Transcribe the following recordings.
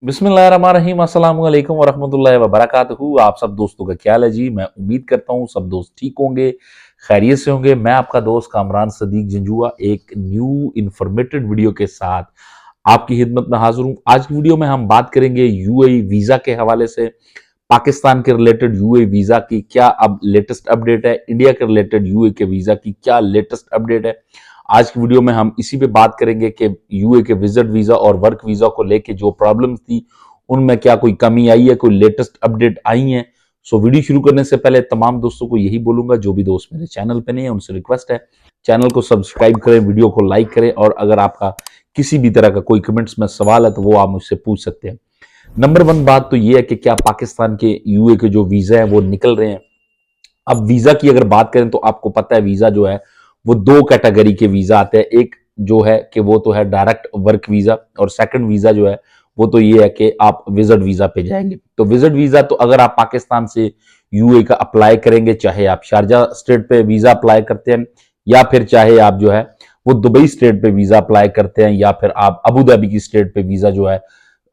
बिस्मिल्लाहिर्रहमानिर्रहीम अस्सलाम वालेकुम वरहमतुल्लाहि वबरकातुहू। आप सब दोस्तों का क्या हाल है जी। मैं उम्मीद करता हूँ सब दोस्त ठीक होंगे, खैरियत से होंगे। मैं आपका दोस्त कामरान सदीक जंजुआ एक न्यू इन्फॉर्मेटिव वीडियो के साथ आपकी खिदमत में हाजिर हूँ। आज की वीडियो में हम बात करेंगे यूएई वीजा के हवाले से, पाकिस्तान के रिलेटेड यूएई वीजा की क्या अब लेटेस्ट अपडेट है, इंडिया के रिलेटेड यूएई के वीजा की क्या लेटेस्ट अपडेट है। आज की वीडियो में हम इसी पे बात करेंगे कि यूए के विजिट वीजा और वर्क वीजा को लेके जो प्रॉब्लम्स थी उनमें क्या कोई कमी आई है, कोई लेटेस्ट अपडेट आई है। सो वीडियो शुरू करने से पहले तमाम दोस्तों को यही बोलूंगा, जो भी दोस्त मेरे चैनल पे नहीं है उनसे रिक्वेस्ट है चैनल को सब्सक्राइब करें, वीडियो को लाइक करें, और अगर आपका किसी भी तरह का कोई कमेंट्स में सवाल है तो वो आप मुझसे पूछ सकते हैं। नंबर वन बात तो ये है कि क्या पाकिस्तान के यूए के जो वीजा है वो निकल रहे हैं। अब वीजा की अगर बात करें तो आपको पता है वीजा जो है वो दो कैटेगरी के वीजा आते हैं। एक जो है कि वो तो है डायरेक्ट वर्क वीजा, और सेकंड वीजा जो है वो तो ये है कि आप विजिट वीजा पे जाएंगे। तो विजिट वीजा तो अगर आप पाकिस्तान से यूए का अप्लाई करेंगे, चाहे आप शारजा स्टेट पे वीजा अप्लाई करते हैं या फिर चाहे आप जो है वो दुबई स्टेट पे वीजा अप्लाई करते हैं या फिर आप अबू धाबी की स्टेट पे वीजा जो है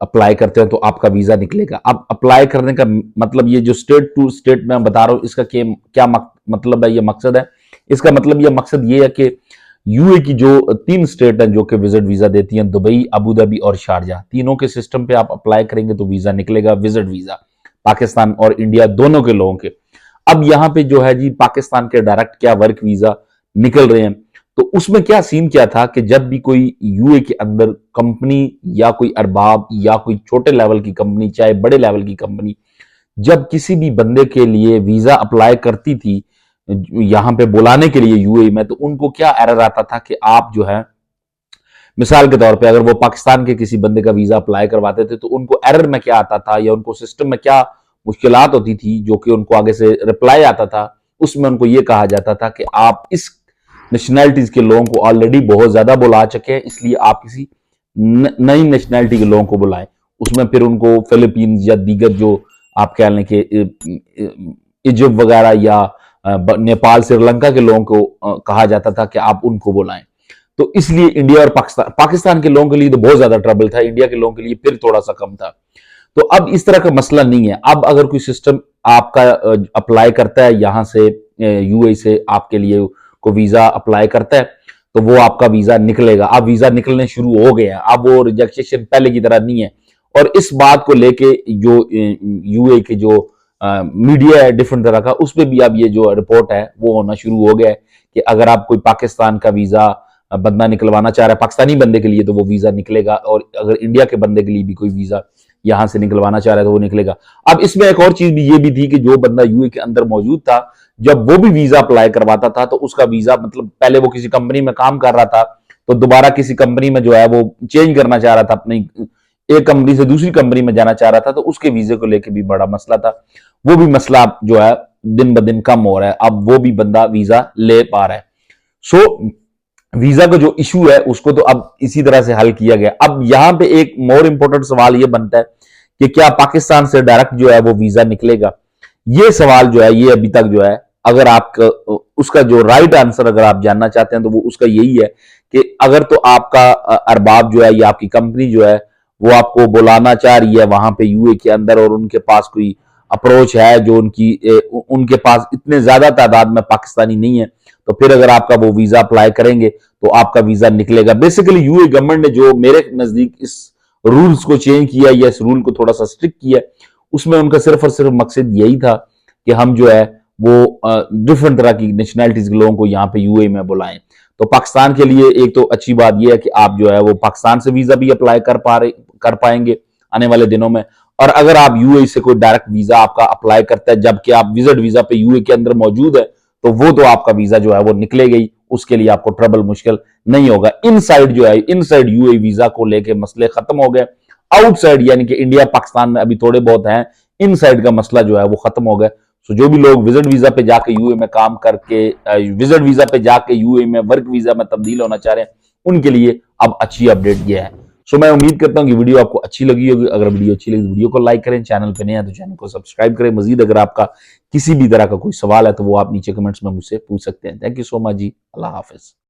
अप्लाई करते हैं, तो आपका वीजा निकलेगा। अब अप्लाई करने का मतलब, ये जो स्टेट टू स्टेट मैं बता रहा हूं इसका क्या मतलब है, ये मकसद है। इसका मतलब ये मकसद ये है कि यूए की जो तीन स्टेट हैं जो कि विजिट वीजा देती हैं, दुबई, अबू धाबी और शारजा, तीनों के सिस्टम पे आप अप्लाई करेंगे तो वीजा निकलेगा, विजिट वीजा, पाकिस्तान और इंडिया दोनों के लोगों के। अब यहां पे जो है जी पाकिस्तान के डायरेक्ट क्या वर्क वीजा निकल रहे हैं, तो उसमें क्या सीन क्या था कि जब भी कोई यूए के अंदर कंपनी या कोई अरबाब या कोई छोटे लेवल की कंपनी चाहे बड़े लेवल की कंपनी जब किसी भी बंदे के लिए वीजा अप्लाई करती थी यहां पे बुलाने के लिए यूएई में, तो उनको क्या एरर आता था कि आप जो है मिसाल के तौर पे अगर वो पाकिस्तान के किसी बंदे का वीजा अप्लाई करवाते थे तो उनको एरर में क्या आता था या उनको सिस्टम में क्या मुश्किलात होती थी, जो कि उनको आगे से रिप्लाई आता था। उसमें उनको ये कहा जाता था कि आप इस नेशनैलिटीज के लोगों को ऑलरेडी बहुत ज्यादा बुला चुके हैं, इसलिए आप किसी नई नेशनैलिटी के लोगों को बुलाएं। उसमें फिर उनको फिलीपींस या दीगर जो आप कह लें कि इजिप्ट वगैरह या नेपाल, श्रीलंका के लोगों को कहा जाता था कि आप उनको बुलाएं। तो इसलिए इंडिया और पाकिस्तान के लोगों के लिए तो बहुत ज्यादा ट्रबल था, इंडिया के लोगों के लिए फिर थोड़ा सा कम था। तो अब इस तरह का मसला नहीं है। अब अगर कोई सिस्टम आपका अप्लाई करता है यहां से यूएई से आपके लिए को वीजा अप्लाई करता है तो वो आपका वीजा निकलेगा। अब वीजा निकलने शुरू हो गए हैं, अब वो रिजेक्शन पहले की तरह नहीं है। और इस बात को लेके जो यूएई के जो मीडिया है डिफरेंट तरह का, उस पर भी अब ये जो रिपोर्ट है वो होना शुरू हो गया है कि अगर आप कोई पाकिस्तान का वीजा बंदा निकलवाना चाह रहा है पाकिस्तानी बंदे के लिए तो वो वीजा निकलेगा, और अगर इंडिया के बंदे के लिए भी कोई वीजा यहां से निकलवाना चाह रहा है तो वो निकलेगा। अब इसमें एक और चीज भी ये भी थी कि जो बंदा यूए के अंदर मौजूद था जब वो भी वीजा अप्लाई करवाता था तो उसका वीजा मतलब पहले वो किसी कंपनी में काम कर रहा था तो दोबारा किसी कंपनी में जो है वो चेंज करना चाह रहा था, अपनी एक कंपनी से दूसरी कंपनी में जाना चाह रहा था, तो उसके वीजे को लेकर भी बड़ा मसला था। वो भी मसला जो है दिन ब दिन कम हो रहा है, अब वो भी बंदा वीजा ले पा रहा है। सो वीजा का जो इशू है उसको तो अब इसी तरह से हल किया गया। अब यहां पे एक मोर इंपोर्टेंट सवाल ये बनता है कि क्या पाकिस्तान से डायरेक्ट जो है वो वीजा निकलेगा। ये सवाल जो है ये अभी तक जो है, अगर आप उसका जो राइट आंसर अगर आप जानना चाहते हैं तो वो उसका यही है कि अगर तो आपका अरबाब जो है या आपकी कंपनी जो है वो आपको बुलाना चाह रही है वहां पे यूए के अंदर, और उनके पास कोई अप्रोच है जो उनके पास इतने ज्यादा तादाद में पाकिस्तानी नहीं है, तो फिर अगर आपका वो वीजा अप्लाई करेंगे तो आपका वीजा निकलेगा। बेसिकली यूए गवर्नमेंट ने जो मेरे नजदीक इस रूल्स को चेंज किया या इस रूल को थोड़ा सा स्ट्रिक्ट किया, उसमें उनका सिर्फ और सिर्फ मकसद यही था कि हम जो है वो डिफरेंट तरह की नेशनैलिटीज के लोगों को यहाँ पे यूए में बुलाएं। तो पाकिस्तान के लिए एक तो अच्छी बात यह है कि आप जो है वो पाकिस्तान से वीजा भी अप्लाई कर पाएंगे आने वाले दिनों में। और अगर आप यूए से कोई डायरेक्ट वीजा आपका अप्लाई करता है जबकि आप विजिट वीजा पे यूए के अंदर मौजूद है, तो वो तो आपका वीजा जो है वो निकलेगा ही, उसके लिए आपको ट्रबल मुश्किल नहीं होगा। इनसाइड जो है इनसाइड यूए वीजा को लेके मसले खत्म हो गए। आउटसाइड यानी कि इंडिया पाकिस्तान में अभी थोड़े बहुत हैं, इनसाइड का मसला जो है वो खत्म हो गया। सो जो भी लोग विजिट वीजा पे जाके यूए में काम करके विजिट वीजा पे जाके यूए में वर्क वीजा में तब्दील होना चाह रहे हैं उनके लिए अब अच्छी अपडेट ये है। सो मैं उम्मीद करता हूं कि वीडियो आपको अच्छी लगी होगी। अगर वीडियो अच्छी लगी तो वीडियो को लाइक करें, चैनल पे नए हैं तो चैनल को सब्सक्राइब करें। मजीद अगर आपका किसी भी तरह का कोई सवाल है तो वो आप नीचे कमेंट्स में मुझसे पूछ सकते हैं। Thank you so much ji, Allah Hafiz.